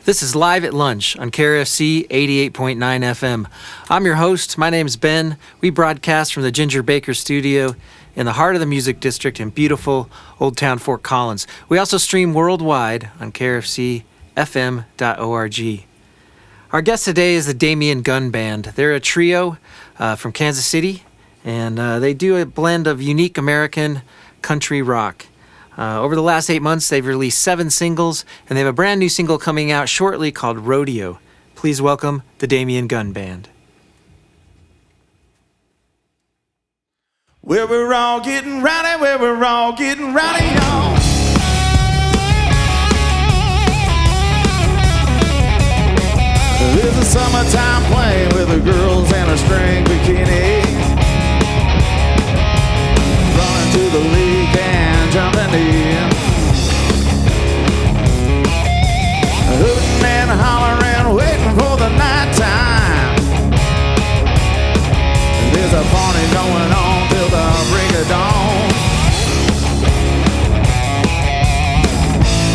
This is Live at Lunch on KRFC 88.9 FM. I'm your host. My name's Ben. We broadcast from the Ginger Baker Studio in the heart of the Music District in beautiful Old Town Fort Collins. We also stream worldwide on krfcfm.org. Our guest today is the Damien Gunn Band. They're a trio from Kansas City, and they do a blend of unique American country rock. Over the last 8 months, they've released 7 singles, and they have a brand new single coming out shortly called Rodeo. Please welcome the Damien Gunn Band. Well, we're all getting rowdy, well, we're all getting rowdy, y'all. It's a summertime play with the girls in a string bikini, running to the league and jumping in, hooting and hollering, waiting for the night time. There's a party going on till the break of dawn.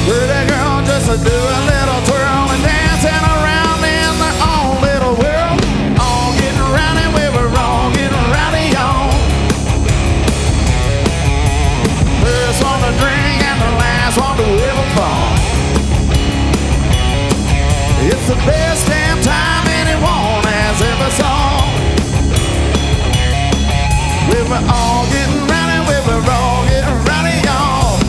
Pretty girl just to do a little twirl and dancing around in their own little world. All getting rowdy, we were all getting rowdy, y'all. First one to drink and the last one to ever fall. It's the best damn time anyone has ever saw. We were all getting rowdy, we were all getting rowdy, y'all.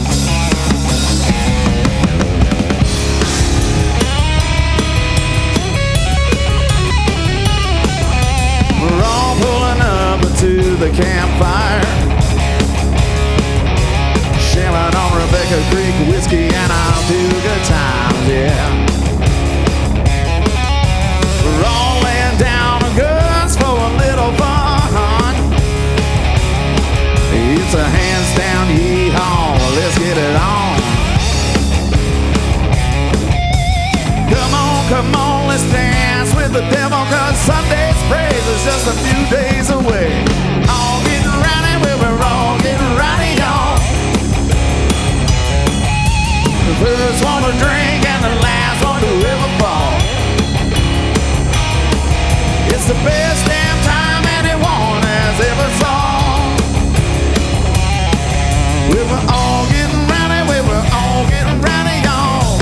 We're all pulling up to the campfire, shelling on Rebecca Creek whiskey and I'll do good times, yeah. We're all laying down our guns for a little fun. It's a hands down yee-haw, let's get it on. Come on, let's dance with the devil, cause Sunday's praise is just a few days away. All getting rowdy, we're all getting rowdy, y'all. The first one to drink and the last one to ever fall. It's the best damn time anyone has ever saw. We were all getting rowdy, we were all getting rowdy, y'all.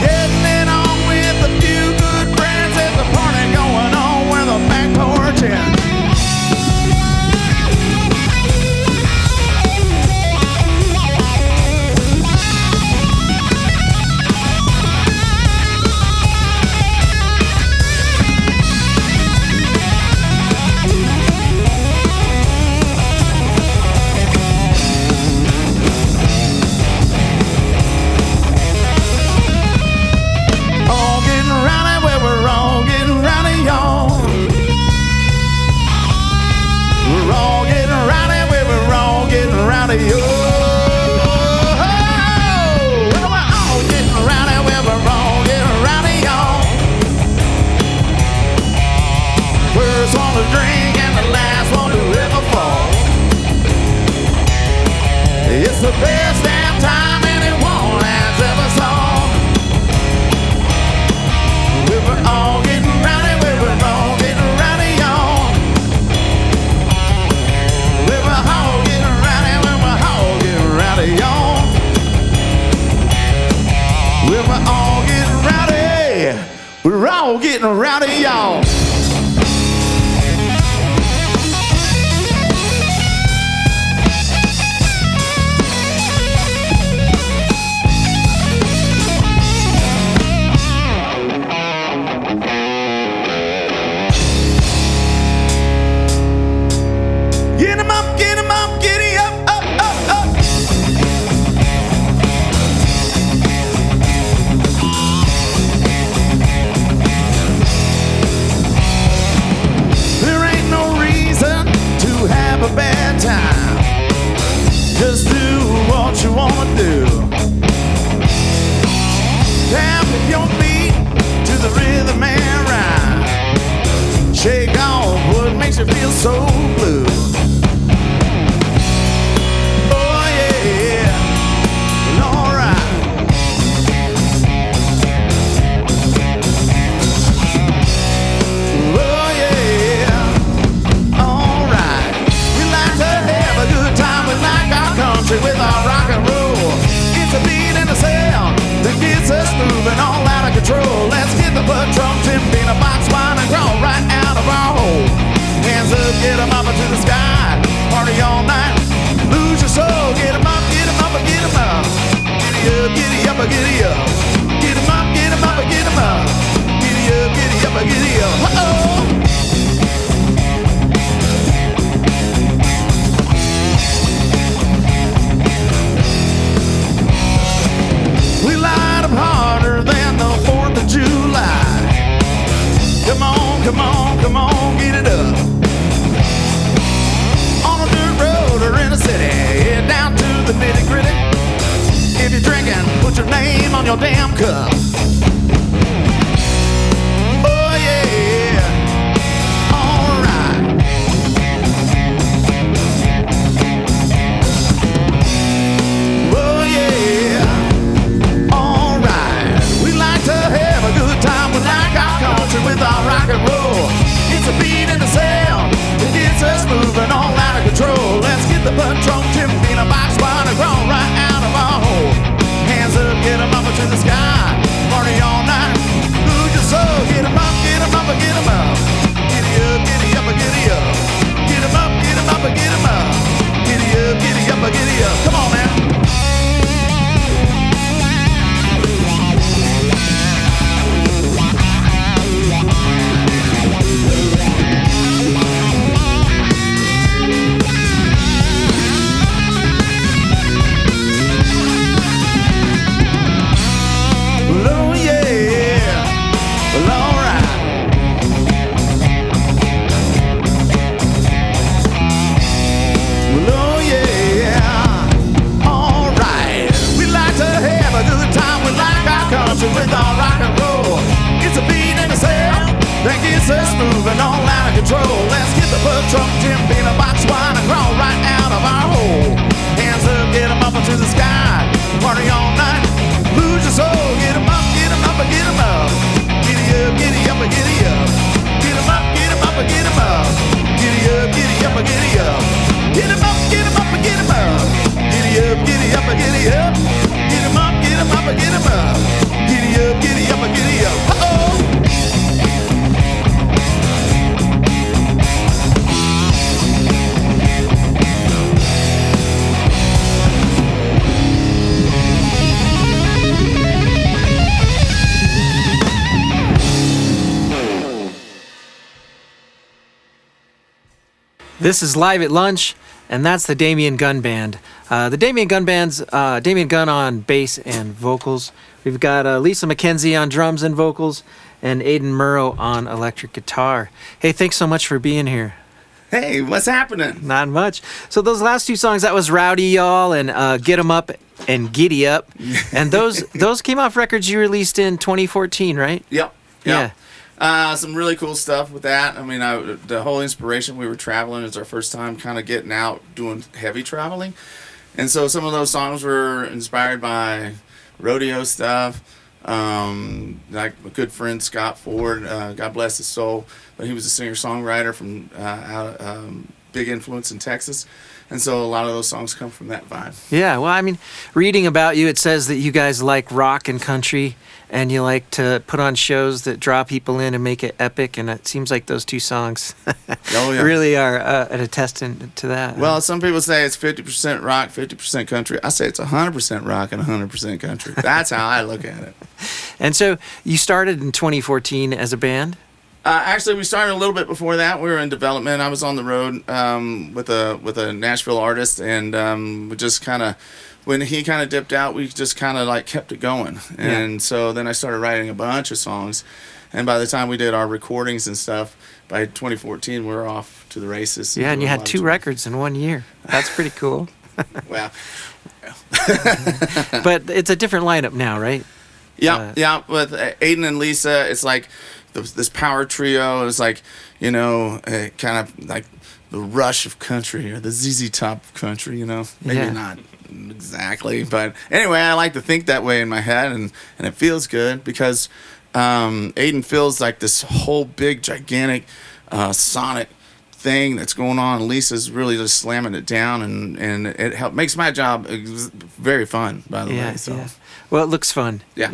Getting it on with a few good friends. There's a party going on where the back porch is. It's the best damn time anyone has ever saw. We were all getting rowdy, we were all getting rowdy, y'all. We were all getting rowdy, we were all getting rowdy, y'all. We were all getting rowdy, we were all getting rowdy, y'all. A bad time. Just do what you wanna do. Tap your feet to the rhythm and rhyme. Shake off what makes you feel so blue. Oh yeah, well, alright. truck, 10 feet in a box, wine and crawl right out of our hole. Hands up, get 'em up into the sky, party all night, lose your soul. Get 'em up, get 'em up, get 'em up. Giddy up, giddy up. Get 'em up, get 'em up, get 'em up. Giddy up, giddy up. Uh-oh. We light 'em harder than the 4th of July. Come on, come on, come on, get it up. On a dirt road or in a city, head down to the nitty-gritty. If you're drinking, put your name on your damn cup. Oh yeah, alright. Oh yeah, alright. We like to have a good time, we like our country with our rock and roll. It's a beat in the sound, it gets us moving all out of control. Let's get the patrol, 10 feet in a box, wine and crawl right out of our hole. Hands up, get 'em up to the sky, party all night, lose your soul. Get 'em up, get 'em up, get 'em up. Giddy up, giddy up, giddy up. Get 'em up, get 'em up, get 'em up. Giddy up, giddy up, giddy up. Come on now. Oh yeah, well alright. Well oh yeah, alright. We like to have a good time, we like our country with our rock and roll. It's a beat in the sound that gets us moving all out of control. Let's get the foot truck, 10 feet in a box, wine and crawl right out of our hole. Hands up, get 'em up into the sky, party all night, lose your soul. Get 'em up, get 'em up, get 'em up. Giddy up, giddy up, giddy up. Get 'em up, get 'em up, get 'em up. Giddy up, giddy up, giddy up. Get 'em up, get 'em up, get 'em up. Giddy up, giddy up, giddy up. Get 'em up, get 'em up, get 'em up. Giddy up, giddy up, giddy up. Uh-oh. This is Live at Lunch, and that's the Damien Gunn Band. The Damien Gunn Band's Damien Gunn on bass and vocals. We've got Lisa McKenzie on drums and vocals, and Aiden Murrow on electric guitar. Hey, thanks so much for being here. Hey, what's happening? Not much. So those last two songs, that was Rowdy Y'all and Get 'Em Up and Giddy Up. And those came off records you released in 2014, right? Yep. Yeah. Some really cool stuff with that. I mean, the whole inspiration, we were traveling. It's our first time kind of getting out, doing heavy traveling. And so some of those songs were inspired by rodeo stuff. Like my good friend Scott Ford, God bless his soul, but he was a singer-songwriter from big influence in Texas. And so a lot of those songs come from that vibe. Yeah, well, I mean, reading about you, it says that you guys like rock and country, and you like to put on shows that draw people in and make it epic, and it seems like those two songs really are an attestant to that. Well, some people say it's 50% rock, 50% country. I say it's 100% rock and 100% country. That's how I look at it. And so you started in 2014 as a band? Actually, we started a little bit before that. We were in development. I was on the road with a Nashville artist, and we just kind of, when he kind of dipped out, we just kind of like kept it going. And so then I started writing a bunch of songs, and by the time we did our recordings and stuff, by 2014 we were off to the races. Yeah, and you had 2 records in 1 year. That's pretty cool. Well. But it's a different lineup now, right? Yeah. With Aiden and Lisa, it's like this power trio. It's like, you know, kind of like the Rush of country or the ZZ Top of country, you know. Maybe not exactly, but anyway, I like to think that way in my head, and it feels good because Aiden feels like this whole big, gigantic sonic thing that's going on. Lisa's really just slamming it down, and it makes my job very fun, by the way. So. Yeah. Well, it looks fun. Yeah.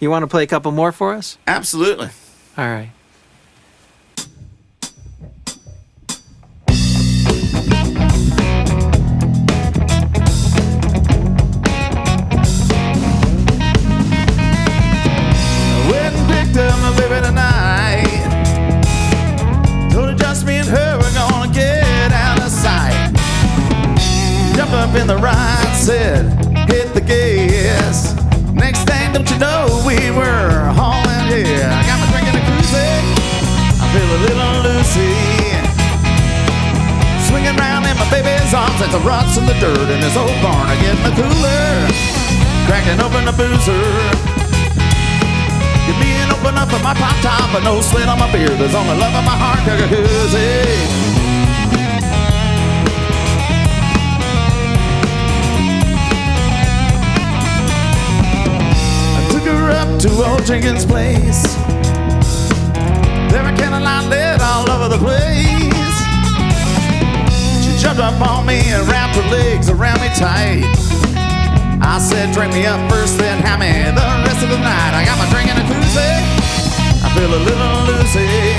You want to play a couple more for us? Absolutely. All right. My baby tonight, told her just me and her we're gonna get out of sight. Jumped up in the ride, said hit the gas. Next thing, don't you know, we were hauling here. I got my drink in the koozie, I feel a little loosey, swinging round in my baby's arms at the ruts in the dirt in this old barn. I get in the cooler, cracking open the boozer. Give me an open up for my pop top, but no sweat on my beard. There's only love in my heart, koozie. I took her up to old Jenkins' place. There a candlelight lit all over the place. She jumped up on me and wrapped her legs around me tight. I said, drink me up first, then have me the rest of the night. I got my drink in a koozie, I feel a little loosey,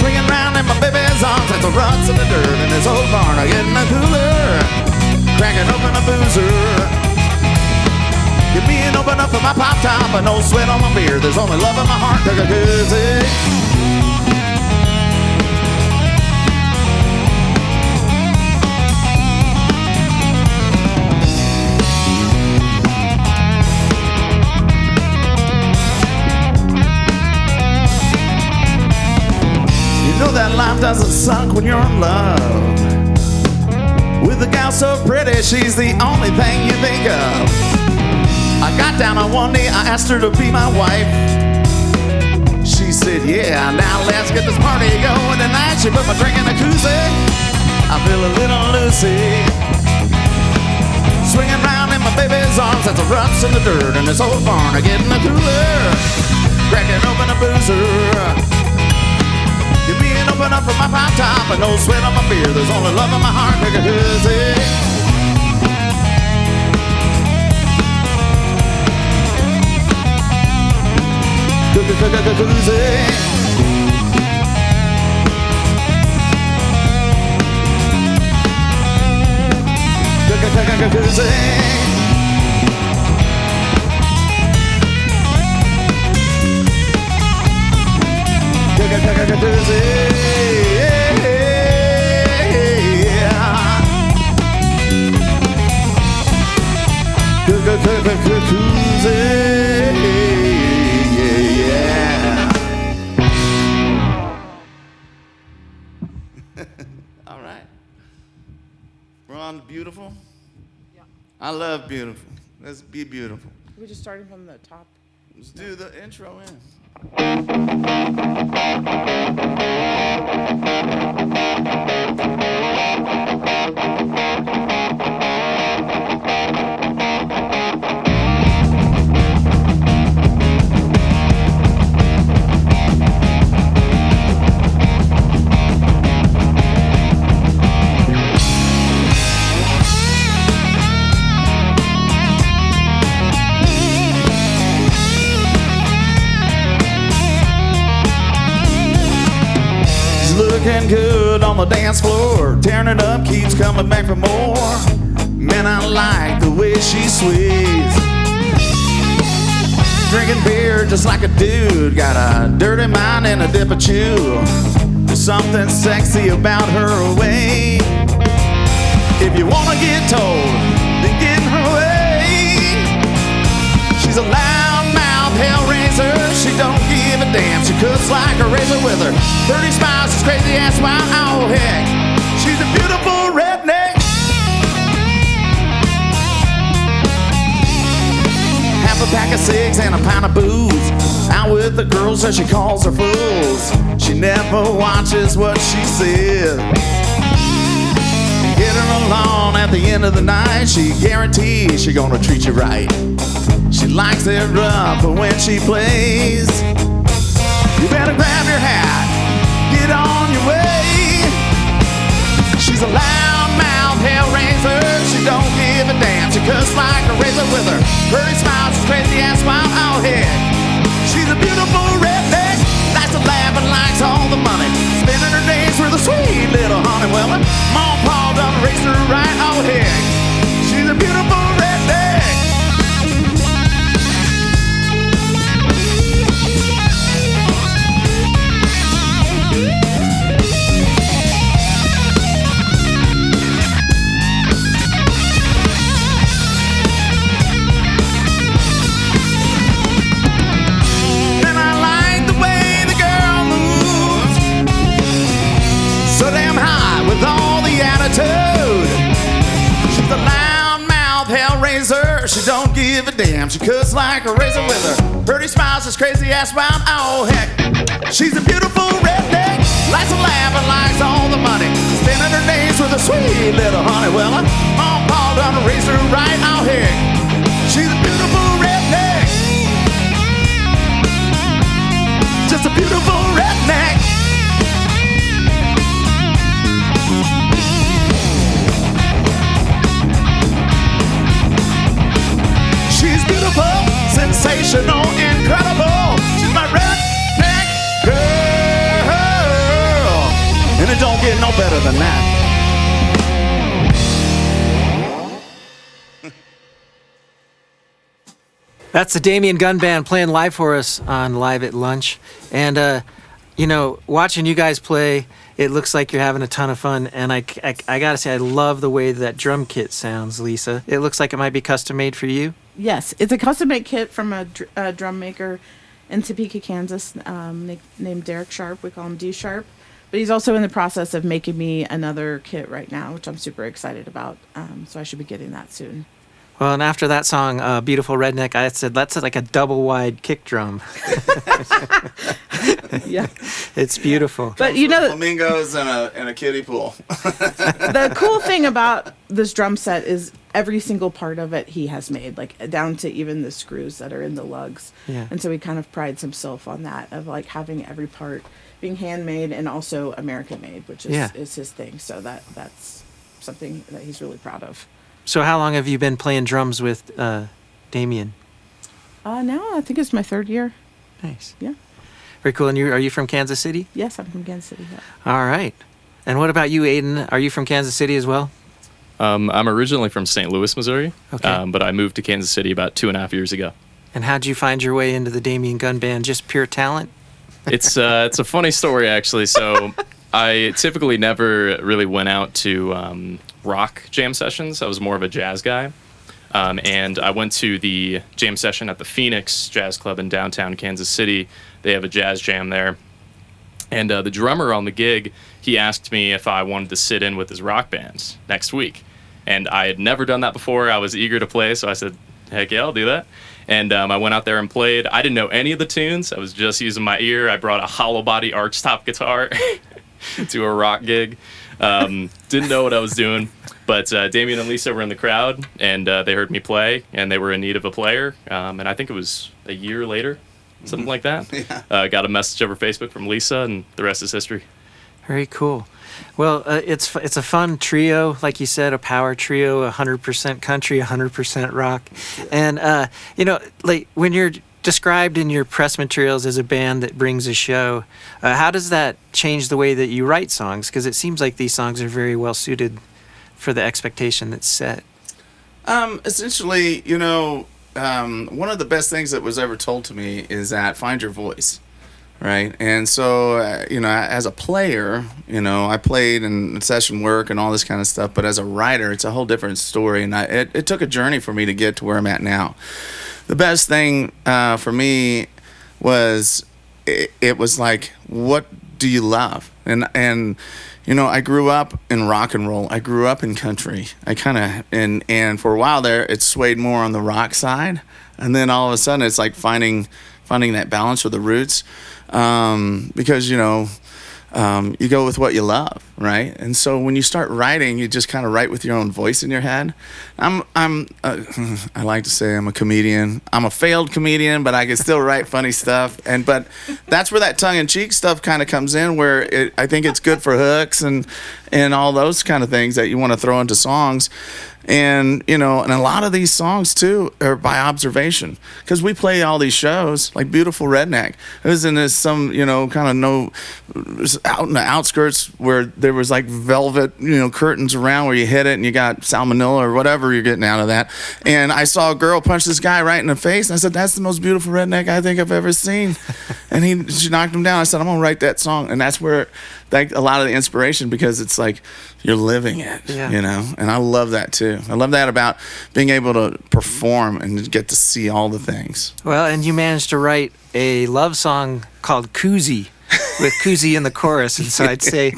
swinging round in my baby's arms at the ruts in the dirt in this old barn. I get in the cooler, cracking open a boozer. Give me an open up for my pop top, but no sweat on my beard. There's only love in my heart, koozie. You know that life doesn't suck when you're in love with a gal so pretty, she's the only thing you think of. I got down on one knee, I asked her to be my wife. She said, yeah, now let's get this party going tonight. She put my drink in a koozie, I feel a little loosey, swinging round in my baby's arms at the ruts in the dirt in this old barn. I get in the cooler, cracking open a boozer. Give me an open up for my pop top, and no sweat on my beard. There's only love in my heart, koozie. All right. We're on beautiful. Yeah. I love beautiful. Let's be beautiful. We just starting from the top. Let's do the intro in. Looking good on the dance floor, tearing it up, keeps coming back for more. Man, I like the way she sways, drinking beer just like a dude, got a dirty mind and a dip of chew. There's something sexy about her way. If you wanna get told, then get in her way. She's a loud-mouthed hellraiser, she don't give a damn. She cooks like a razor with her 30 smiles, she's crazy ass wild. Oh heck, she's a beautiful redneck. Half a pack of cigs and a pint of booze, out with the girls that she calls her fools. She never watches what she says. Get her along at the end of the night, she guarantees she gonna treat you right. She likes it rough when she plays. You better grab your hat, She's a loud-mouthed hell-raiser. She don't give a damn. She cuts like a razor with her pretty smile. She's crazy ass smile. Oh, head. She's a beautiful redneck. Likes to laugh and likes all the money. Spending her days with a sweet little honey. Well, Mom and Pa done raised her right. Oh, head. She's a beautiful redneck. With all the attitude. She's a loud-mouthed hell-raiser. She don't give a damn. She cuts like a razor with her pretty smile. She's crazy ass bound. Oh, heck. She's a beautiful redneck. Likes to laugh and likes all the money. Spending her days with a sweet little honey. Well, Mom Pa done raised her right. Oh, heck. She's a beautiful redneck. Just a beautiful redneck. She's beautiful, sensational, incredible. She's my redneck girl. And it don't get no better than that. That's the Damien Gunn Band playing live for us on Live at Lunch. And, watching you guys play, it looks like you're having a ton of fun. And I got to say, I love the way that drum kit sounds, Lisa. It looks like it might be custom made for you. Yes, it's a custom-made kit from a drum maker in Topeka, Kansas, named Derek Sharp. We call him D Sharp. But he's also in the process of making me another kit right now, which I'm super excited about. So I should be getting that soon. Well, and after that song, Beautiful Redneck, I said, that's like a double-wide kick drum. Yeah. It's beautiful. But flamingos and a kiddie pool. The cool thing about this drum set is every single part of it he has made, like down to even the screws that are in the lugs. Yeah. And so he kind of prides himself on that, of like having every part being handmade and also American made, which is his thing. So that's something that he's really proud of. So how long have you been playing drums with Damien? Now I think it's my third year. Nice. Yeah. Very cool. And are you from Kansas City? Yes, I'm from Kansas City. Yeah. All right. And what about you, Aiden? Are you from Kansas City as well? I'm originally from St. Louis, Missouri, Okay. but I moved to Kansas City about 2.5 years ago. And how'd you find your way into the Damien Gunn Band? Just pure talent? It's a funny story, actually. So I typically never really went out to rock jam sessions. I was more of a jazz guy. And I went to the jam session at the Phoenix Jazz Club in downtown Kansas City. They have a jazz jam there. And the drummer on the gig, he asked me if I wanted to sit in with his rock band next week. And I had never done that before. I was eager to play, so I said, heck yeah, I'll do that. And I went out there and played. I didn't know any of the tunes. I was just using my ear. I brought a hollow body archtop guitar to a rock gig. Didn't know what I was doing. But Damien and Lisa were in the crowd, and they heard me play, and they were in need of a player. And I think it was a year later, something like that. Yeah. Got a message over Facebook from Lisa, and the rest is history. Very cool. Well, it's a fun trio, like you said, a power trio, 100% country, 100% rock. And, like when you're described in your press materials as a band that brings a show, how does that change the way that you write songs? Because it seems like these songs are very well suited for the expectation that's set. Essentially, one of the best things that was ever told to me is that find your voice, right? And so, as a player, I played in session work and all this kind of stuff, but as a writer, it's a whole different story. And it took a journey for me to get to where I'm at now. The best thing for me was, it was like, what do you love? And I grew up in rock and roll. I grew up in country. I kind of, and for a while there, it swayed more on the rock side. And then all of a sudden, it's like finding that balance or the roots. Because, you go with what you love, right? And so when you start writing, you just kind of write with your own voice in your head. I like to say I'm a comedian. I'm a failed comedian, but I can still write funny stuff. But that's where that tongue-in-cheek stuff kind of comes in, where I think it's good for hooks and all those kind of things that you want to throw into songs. And, and a lot of these songs, too, are by observation. Because we play all these shows, like Beautiful Redneck. It was in this out in the outskirts where there was like velvet, curtains around where you hit it and you got salmonella or whatever you're getting out of that. And I saw a girl punch this guy right in the face. And I said, that's the most beautiful redneck I think I've ever seen. And she knocked him down. I said, I'm going to write that song. And that's where a lot of the inspiration, because it's like you're living it, and I love that too. I love that about being able to perform and get to see all the things. Well, and you managed to write a love song called Koozie, with Koozie in the chorus, and so I say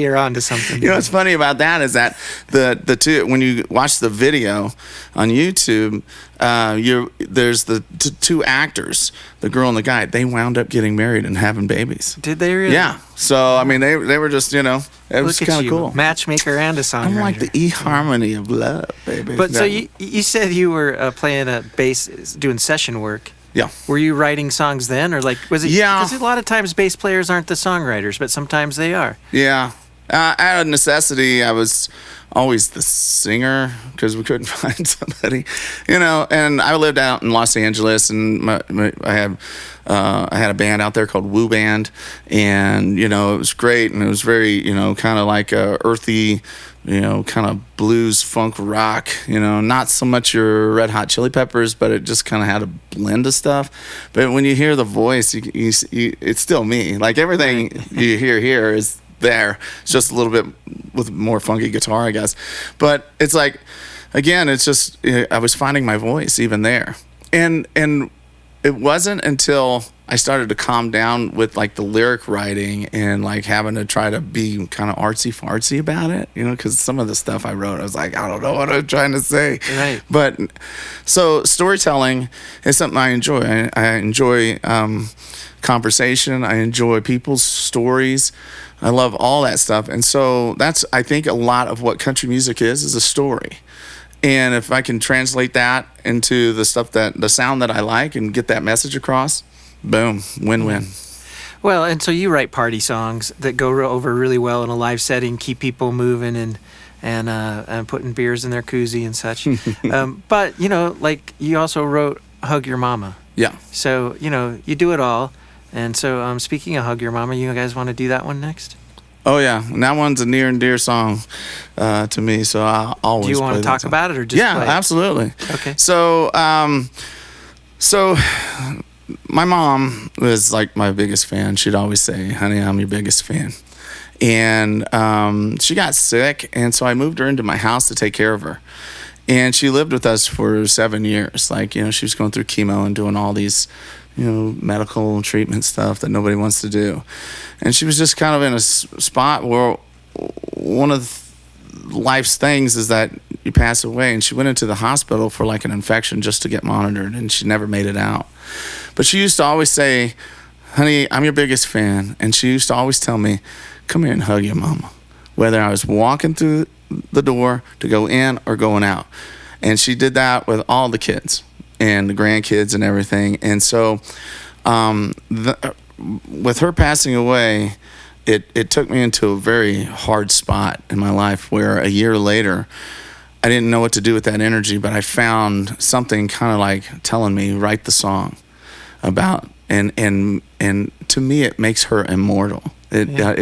you're on to something. What's funny about that is that the two, when you watch the video on YouTube, there's the two actors, the girl and the guy. They wound up getting married and having babies. Did they really? Yeah. So I mean, they were just it was kind of cool. Matchmaker and a songwriter. I'm like the eHarmony of love, baby. But so you said you were playing a bass, doing session work. Yeah. Were you writing songs then, or was it? Yeah. Because a lot of times bass players aren't the songwriters, but sometimes they are. Yeah. Out of necessity, I was always the singer because we couldn't find somebody, And I lived out in Los Angeles, and I had a band out there called Woo Band, and it was great, and it was very kind of like a earthy, kind of blues, funk, rock, not so much your Red Hot Chili Peppers, but it just kind of had a blend of stuff. But when you hear the voice, you it's still me. Like everything you hear here is there. It's just a little bit with more funky guitar, I guess. But it's like, again, it's just I was finding my voice even there, and it wasn't until I started to calm down with like the lyric writing and like having to try to be kind of artsy fartsy about it, because some of the stuff I wrote, I was like, I don't know what I'm trying to say. Right. But so storytelling is something I enjoy. I enjoy conversation. I enjoy people's stories. I love all that stuff. And so that's, I think, a lot of what country music is a story. And if I can translate that into the sound that I like and get that message across, boom, win-win. Well, and so you write party songs that go over really well in a live setting, keep people moving and putting beers in their koozie and such. But, like you also wrote Hug Your Mama. Yeah. So, you do it all. And so speaking of Hug Your Mama, you guys want to do that one next? Oh, yeah. And that one's a near and dear song to me, so I'll always play that. Do you want to talk about it or just play it? Absolutely. Okay. So, my mom was like my biggest fan. She'd always say, honey, I'm your biggest fan. And she got sick, and so I moved her into my house to take care of her. And she lived with us for 7 years. Like, she was going through chemo and doing all these medical treatment stuff that nobody wants to do. And she was just kind of in a spot where one of life's things is that you pass away. And she went into the hospital for like an infection just to get monitored, and she never made it out. But she used to always say, honey, I'm your biggest fan. And she used to always tell me, come here and hug your mama, whether I was walking through the door to go in or going out. And she did that with all the kids and the grandkids and everything. And so with her passing away, it took me into a very hard spot in my life where a year later, I didn't know what to do with that energy, but I found something kind of like telling me, write the song about, and to me, it makes her immortal.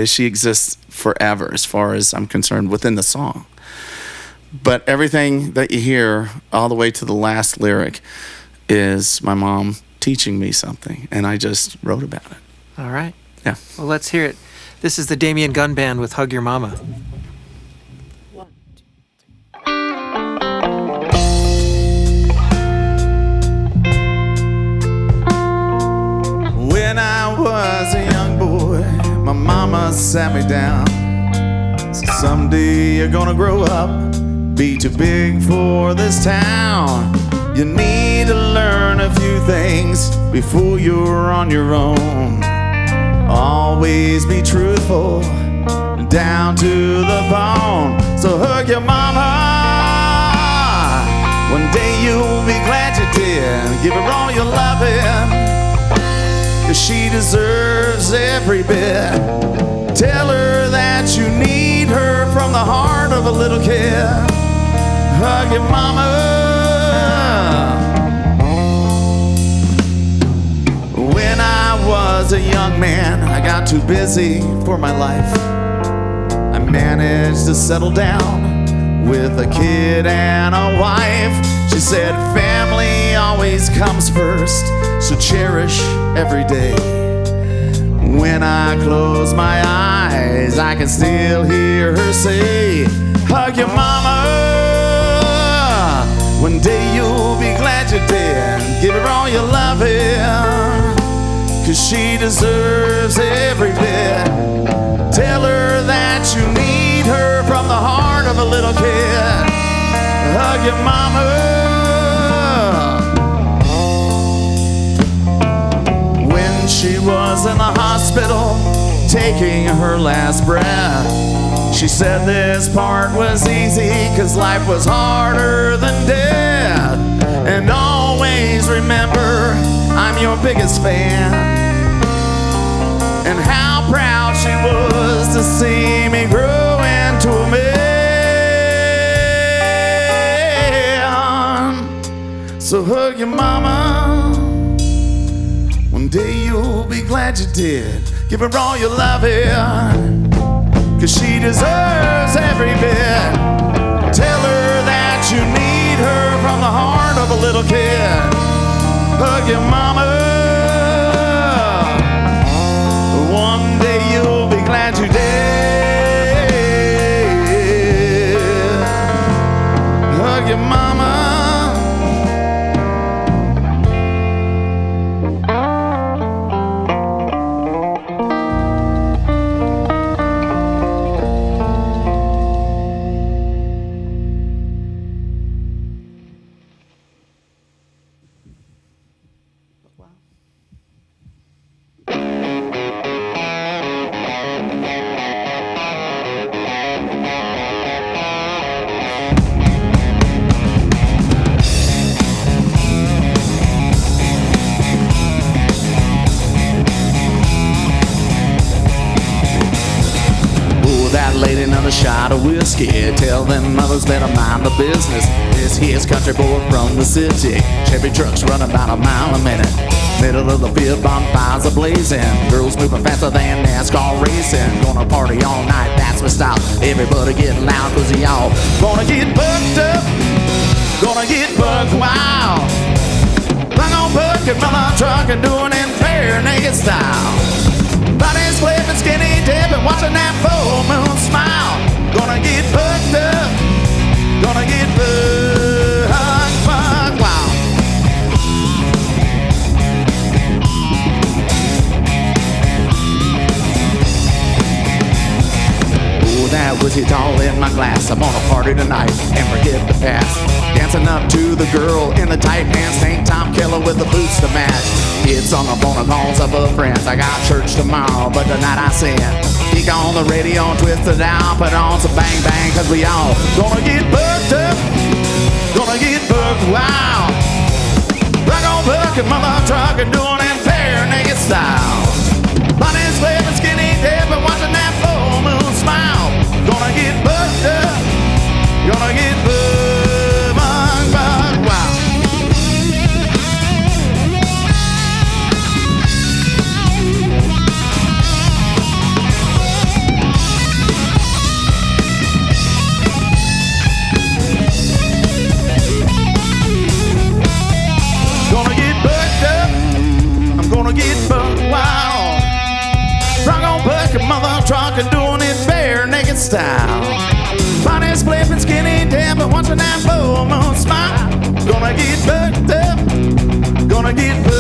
She exists forever as far as I'm concerned within the song. But everything that you hear all the way to the last lyric is my mom teaching me something, and I just wrote about it. All right. Yeah. Well, let's hear it. This is the Damien Gunn Band with Hug Your Mama. 1, 2, 3. When I was a young boy, my mama sat me down. Said, someday you're gonna grow up, be too big for this town. You need to learn a few things before you're on your own. Always be truthful, down to the bone. So hug your mama. One day you'll be glad you did. Give her all your loving, 'cause she deserves every bit. Tell her that you need her from the heart of a little kid. Hug your mama. When I was a young man, I got too busy for my life. I managed to settle down with a kid and a wife. She said family always comes first, so cherish every day. When I close my eyes, I can still hear her say, hug your mama. One day you'll be glad you did. Give her all your loving, 'cause she deserves every bit. Tell her that you need her from the heart of a little kid. Hug your mama. When she was in the hospital, taking her last breath, she said this part was easy, 'cause life was harder than death. And always remember, I'm your biggest fan. And how proud she was to see me grow into a man. So hug your mama. One day you'll be glad you did. Give her all your loving, 'cause she deserves every bit. Tell her that you need her from the heart of a little kid. Hug your mama. One day you'll be glad you did. Hug your mama. Lady, another shot of whiskey. Tell them mothers better mind the business. This here's country boy from the city. Chevy trucks running about a mile a minute. Middle of the field, bonfires are blazing. Girls moving faster than NASCAR racing. Gonna party all night, that's my style. Everybody getting loud, 'cause y'all gonna get bucked up. Gonna get bucked wild. I'm gonna buck it, mother truck and doing it bare naked style. Body's flipping, skinny dipping, watching that full moon smile. Gonna get bucked up, gonna get bucked wild. Oh, that whiskey tall in my glass. I'm on a party tonight and forget the past. Dancing up to the girl in the tight pants, tank top killer with the boots to match. Kids on the phone and calls up her friends. I got church tomorrow, but tonight I sin. Kick on the radio and twist it out, put on some bang bang, 'cause we all gonna get bucked up, gonna get bucked wild. Rock on bucket, mother truck and doing it bare naked style. Bonnie's flipping, skinny dipping, watching that full moon smile. Gonna get bucked up, gonna get bucked wild. Gonna get bucked up, I'm gonna get bucked wild. Rock on bucket, mother truck and doing it bare naked style. Bonnie's flipping, skinny dipping, watching that full moon smile. Gonna get bucked up, gonna get bucked.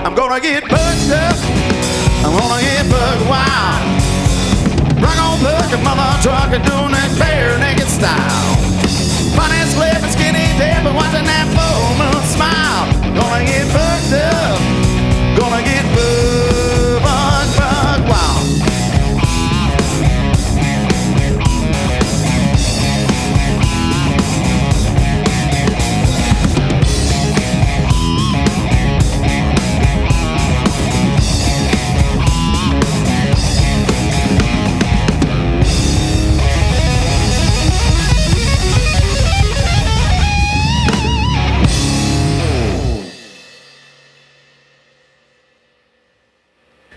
I'm gonna get bucked up, I'm gonna get bucked wild. Rock on bucket, mother truck and doing it bare naked style. Bonnie's flipping, skinny dipping, watching that full moon smile. Gonna get bucked up, gonna get bucked.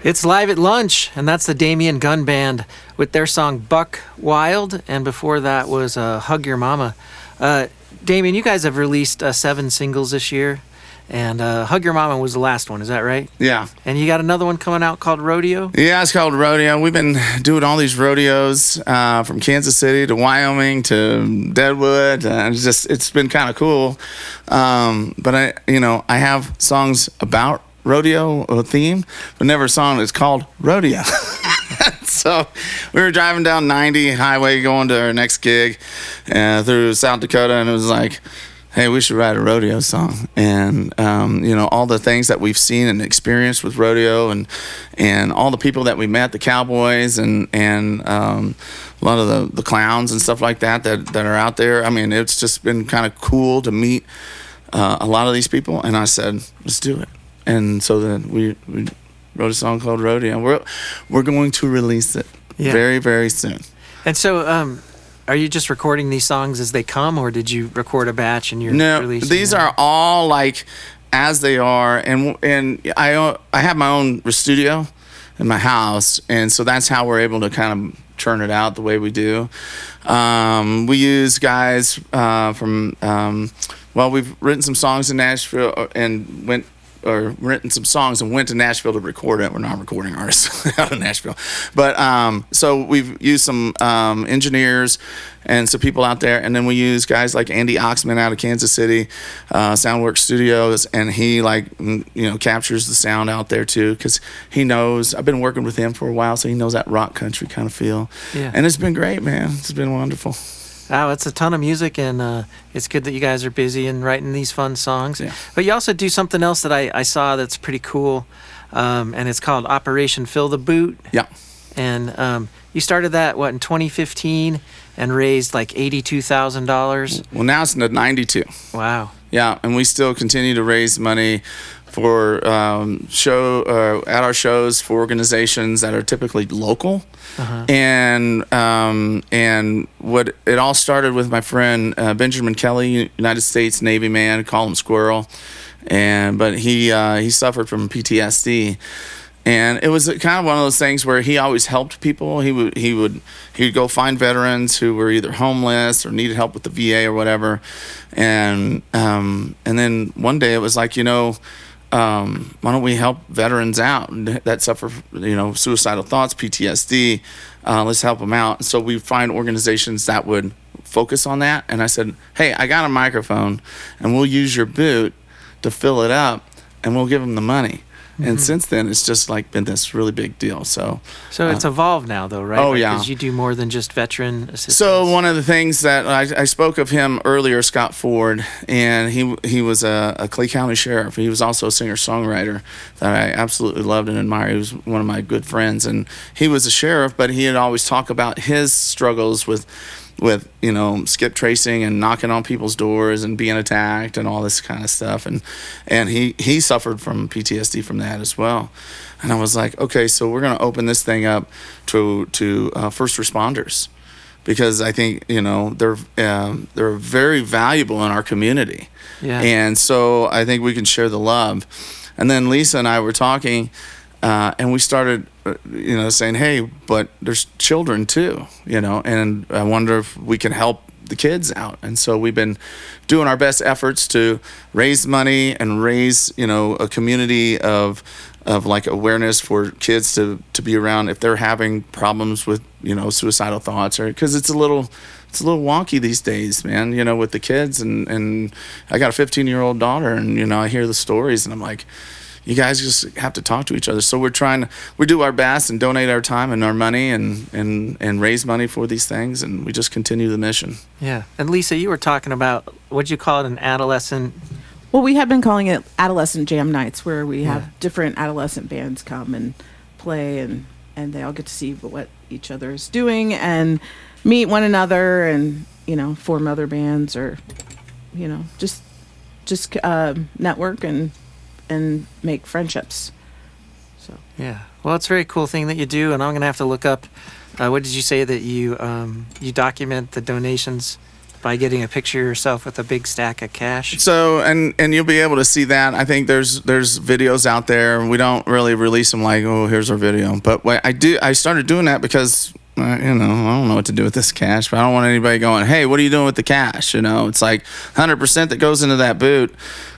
It's live at lunch, and that's the Damien Gunn Band with their song Buck Wild, and before that was Hug Your Mama. Damien, you guys have released 7 singles this year, and Hug Your Mama was the last one, is that right? Yeah. And you got another one coming out called Rodeo? Yeah, it's called Rodeo. We've been doing all these rodeos from Kansas City to Wyoming to Deadwood. It's been kind of cool. But I have songs about rodeo theme, but never a song that's called Rodeo. So we were driving down 90 highway going to our next gig through South Dakota, and it was like, hey, we should write a rodeo song. And all the things that we've seen and experienced with rodeo, and all the people that we met, the cowboys and a lot of the clowns and stuff like that are out there. I mean, it's just been kind of cool to meet a lot of these people. And I said, let's do it. And so then we wrote a song called Rodeo. We're going to release it very, very soon. And so, are you just recording these songs as they come, or did you record a batch and you're releasing these them? are all like as they are, and I have my own studio in my house, and so that's how we're able to kind of churn it out the way we do. We use guys from we've written some songs in Nashville and written some songs and went to Nashville to record it. We're not recording artists out of Nashville. But so we've used some engineers and some people out there. And then we use guys like Andy Oxman out of Kansas City, Soundworks Studios. And he captures the sound out there too, because he knows, I've been working with him for a while, so he knows that rock country kind of feel. Yeah. And it's been great, man. It's been wonderful. Wow, it's a ton of music, and it's good that you guys are busy and writing these fun songs. Yeah. But you also do something else that I saw that's pretty cool, and it's called Operation Fill the Boot. Yeah. And you started that, in 2015, and raised like $82,000? Well, now it's in the 92. Wow. Yeah, and we still continue to raise money for at our shows for organizations that are typically local. Uh-huh. And what it all started with my friend Benjamin Kelly, United States Navy man, call him Squirrel, but he suffered from PTSD, and it was kind of one of those things where he always helped people. He'd go find veterans who were either homeless or needed help with the VA or whatever, and then one day it was like, why don't we help veterans out that suffer, suicidal thoughts, PTSD? Let's help them out. So we find organizations that would focus on that. And I said, hey, I got a microphone, and we'll use your boot to fill it up, and we'll give them the money. Mm-hmm. And since then, it's just been this really big deal. So it's evolved now, though, right? Oh, yeah. Because you do more than just veteran assistance. So one of the things that I spoke of him earlier, Scott Ford, and he was a Clay County sheriff. He was also a singer-songwriter that I absolutely loved and admired. He was one of my good friends, and he was a sheriff, but he had always talked about his struggles with skip tracing and knocking on people's doors and being attacked and all this kind of stuff, and he suffered from PTSD from that as well. And I was like, okay, so we're going to open this thing up to first responders, because I think they're very valuable in our community. Yeah. And so I think we can share the love. And then Lisa and I were talking, and we started saying, hey, but there's children too, and I wonder if we can help the kids out. And so we've been doing our best efforts to raise money and raise a community of awareness for kids to be around if they're having problems with suicidal thoughts, or because it's a little wonky these days, man, with the kids. And I got a 15-year-old daughter, and I hear the stories, and I'm like, you guys just have to talk to each other. So we do our best and donate our time and our money and raise money for these things, and we just continue the mission. Yeah. And Lisa, you were talking about, what'd you call it, an adolescent? Well, we have been calling it adolescent jam nights, where we have different adolescent bands come and play, and they all get to see what each other is doing and meet one another, and form other bands, or just network and make friendships. So yeah, well, it's a very cool thing that you do, and I'm gonna have to look up. What did you say that you document the donations by getting a picture of yourself with a big stack of cash. So and you'll be able to see that. I think there's videos out there. We don't really release them like, oh, here's our video. But what I started doing that because I don't know what to do with this cash, but I don't want anybody going, hey, what are you doing with the cash? It's like 100% that goes into that boot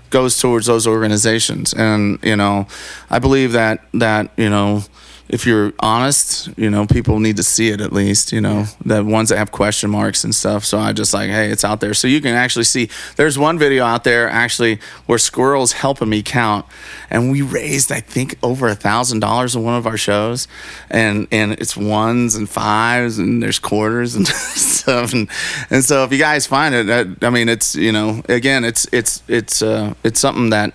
goes towards those organizations. And, I believe that if you're honest, people need to see it at least, the ones that have question marks and stuff. So I just like, hey, it's out there. So you can actually see, there's one video out there actually where Squirrel's helping me count. And we raised, I think, over $1,000 in one of our shows. And it's ones and fives and there's quarters and stuff. And so if you guys find it, it's, again, it's something that,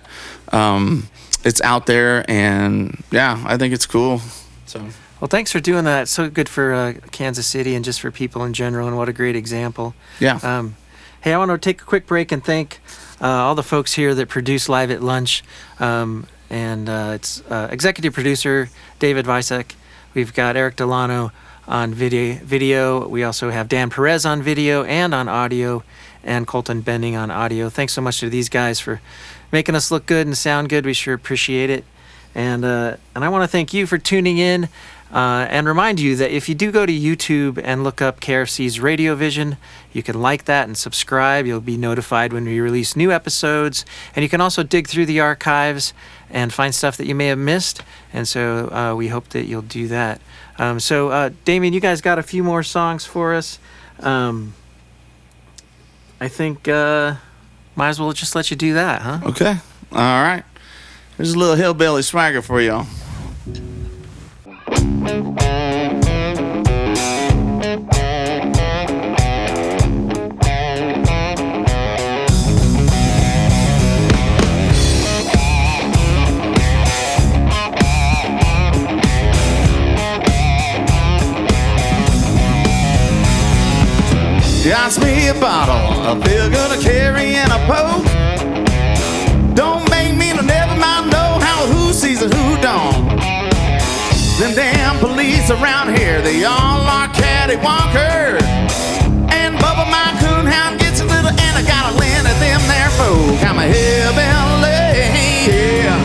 it's out there, and yeah, I think it's cool. So, well, thanks for doing that. It's so good for Kansas City and just for people in general, and what a great example. Yeah. Hey, I want to take a quick break and thank all the folks here that produce Live at Lunch, and it's executive producer David Vacek. We've got Eric Delano on video. We also have Dan Perez on video and on audio, and Colton Bending on audio. Thanks so much to these guys for making us look good and sound good. We sure appreciate it. And I want to thank you for tuning in and remind you that if you do go to YouTube and look up KRFC's RadioVision, you can like that and subscribe. You'll be notified when we release new episodes. And you can also dig through the archives and find stuff that you may have missed. And so we hope that you'll do that. So Damien, you guys got a few more songs for us. I think might as well just let you do that, huh? Okay. All right. Here's a little hillbilly swagger for y'all. Got me a bottle, I feel gonna carry in a poke. Don't make me no never mind know how who sees and who don't. Them damn police around here, they all are cattywankers. And Bubba my coonhound gets a little and I gotta lend at them there folk. I'm a hillbilly, yeah.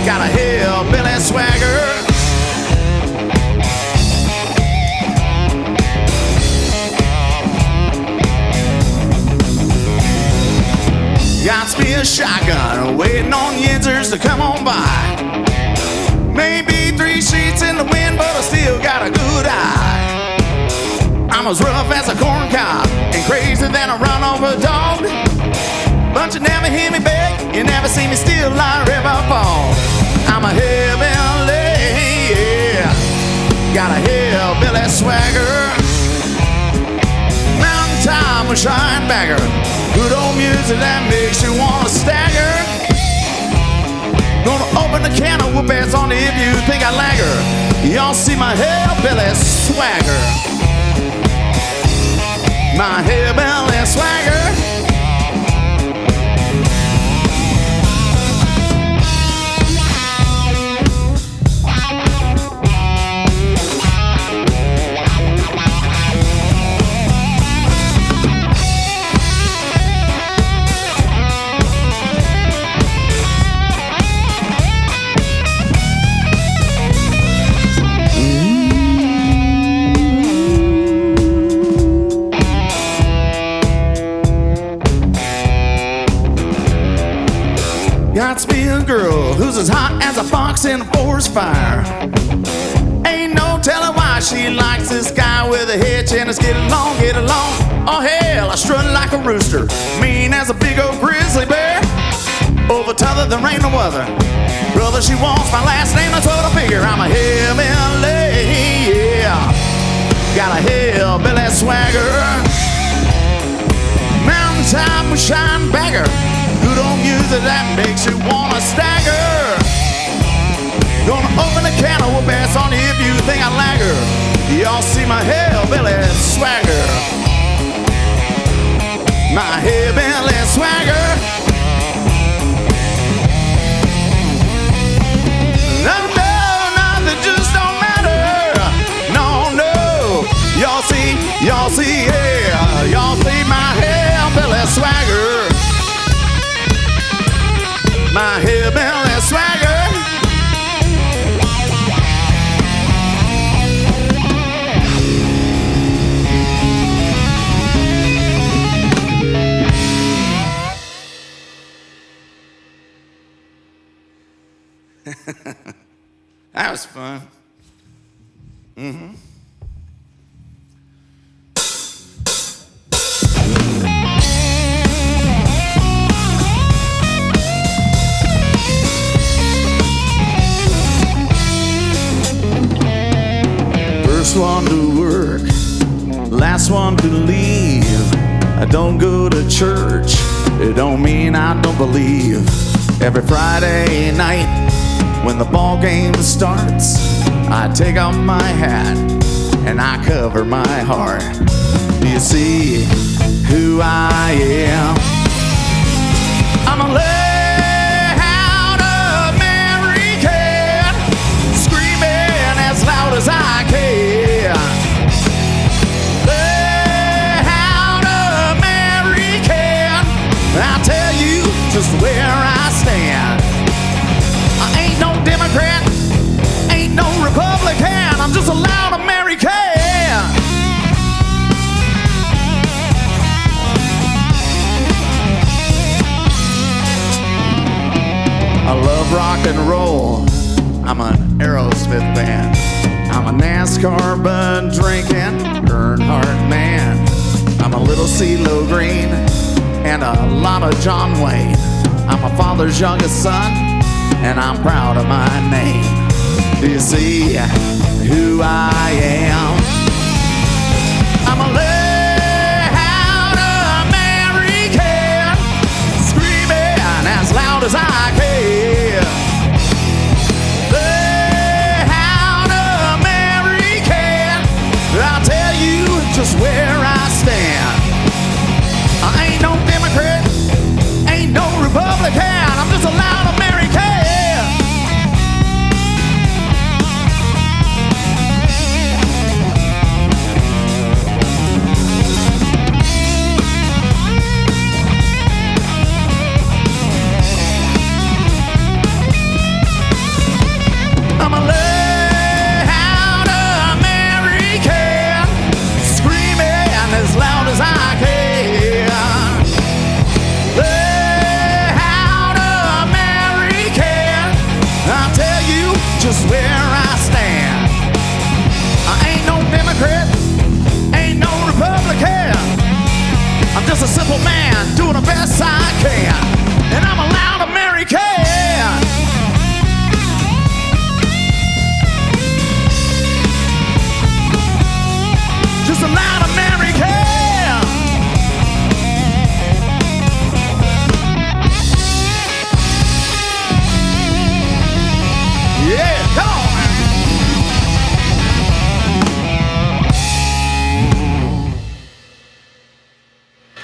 Got a hillbilly swagger. Got me a shotgun, waiting on yinzers to come on by. Maybe 3 sheets in the wind, but I still got a good eye. I'm as rough as a corn cob and crazy than a run-over dog. But you never hear me beg, you never see me steal like river fall. I'm a hillbilly, yeah. Got a hillbilly swagger. Mountain time with shine bagger. Good old music that makes you wanna stagger. Gonna open the can of whoop-ass on you if you think I lagger. Y'all see my hillbilly swagger. My hillbilly swagger. Got me a girl who's as hot as a fox in a forest fire. Ain't no telling why she likes this guy with a hitch and it's get along, get along. Oh hell, I strut like a rooster, mean as a big old grizzly bear. Over tougher than rain or weather. Brother, she wants my last name, that's what I figure. I'm a hillbilly, yeah. Got a hillbilly swagger. Mountain top with shine bagger. Good old music that makes you wanna stagger. Gonna open a can of whoop-ass on you if you think I lagger. Y'all see my hillbilly swagger. My hillbilly swagger. No, nothing just don't matter. No, y'all see, yeah. Y'all see my That was fun. First one to work, last one to leave. I don't go to church, it don't mean I don't believe. Every Friday night when the ball game starts, I take off my hat and I cover my heart. Do you see who I am? I'm a loud American, screaming as loud as I can. Loud American, I'll tell you just where I stand. I ain't no Democrat, ain't no Republican, I'm just a loud American. I love rock and roll, I'm an Aerosmith fan. I'm a NASCAR bud drinking Earnhardt man. I'm a little CeeLo Green and a lot of John Wayne. I'm my father's youngest son and I'm proud of my name. Do you see who I am? I'm a loud American, screaming as loud as I can. Loud American, I'll tell you just where I stand. I ain't no Democrat, ain't no Republican, I'm just a loud American. I'm a loud American, screaming as loud as I can. Loud American, I'll tell you just where I stand. I ain't no Democrat, ain't no Republican, I'm just a simple man doing the best I can. And I'm a loud American. Just a loud American. Yeah, come on.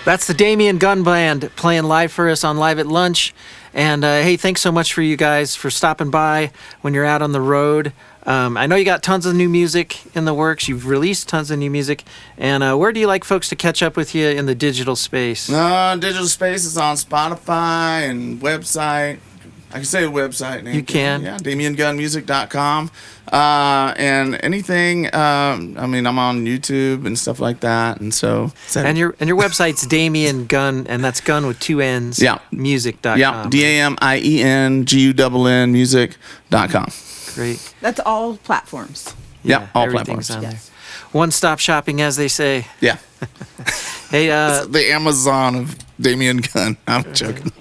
That's the Damien Gunn Band playing live for us on Live at Lunch. And hey, thanks so much for you guys for stopping by when you're out on the road. I know you got tons of new music in the works. You've released tons of new music. And where do you like folks to catch up with you in the digital space? Digital space is on Spotify and website. I can say the website name. You can. Yeah, DamienGunnMusic.com. And anything, I mean, I'm on YouTube and stuff like that. And so. And your website's Damien Gunn, and that's Gunn with two N's. Yeah. Music.com. Yeah, DAMIENGUNN music.com. Great. That's all platforms. Yeah, all everything's platforms. on Yes. there. One-stop shopping, as they say. Yeah. Hey, It's the Amazon of Damien Gunn. I'm joking.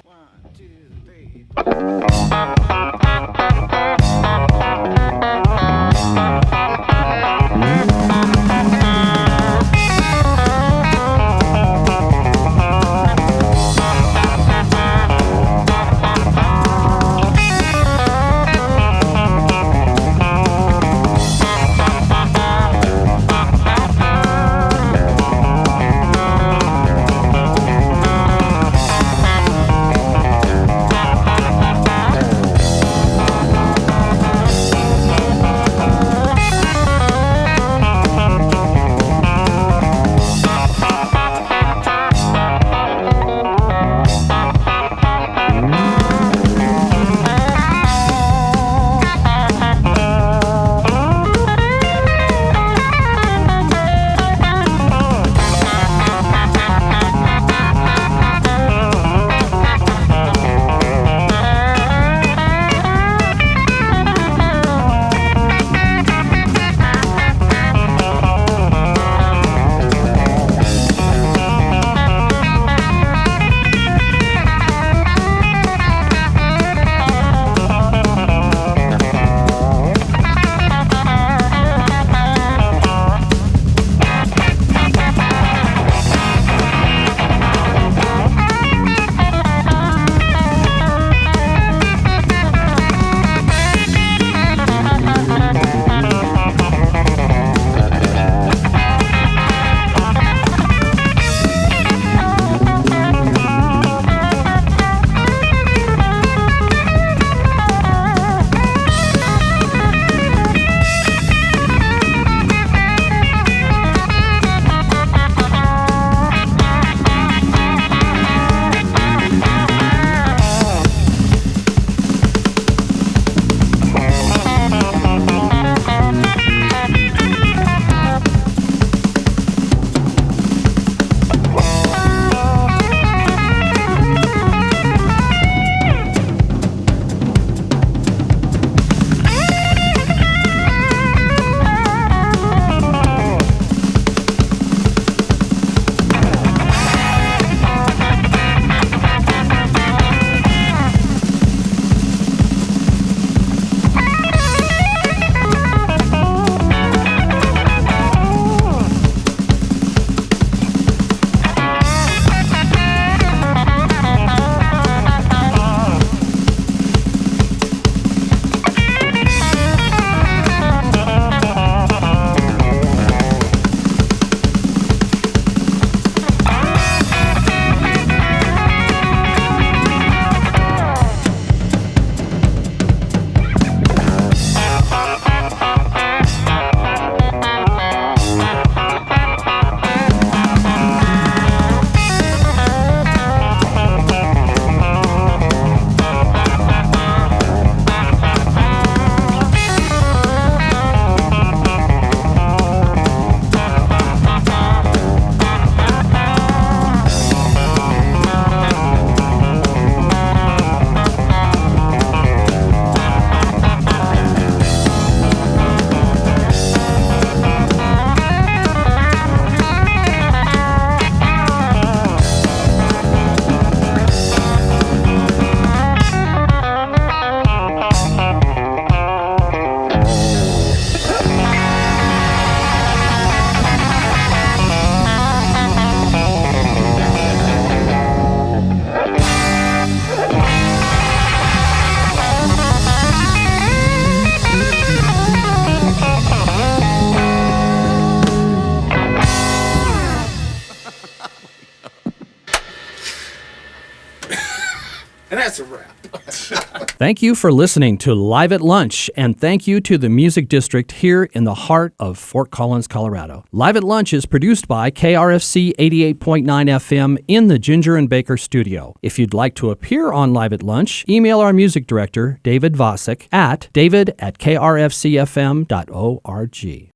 Thank you for listening to Live at Lunch, and thank you to the Music District here in the heart of Fort Collins, Colorado. Live at Lunch is produced by KRFC 88.9 FM in the Ginger and Baker studio. If you'd like to appear on Live at Lunch, email our music director, David Vacek, at david@krfcfm.org.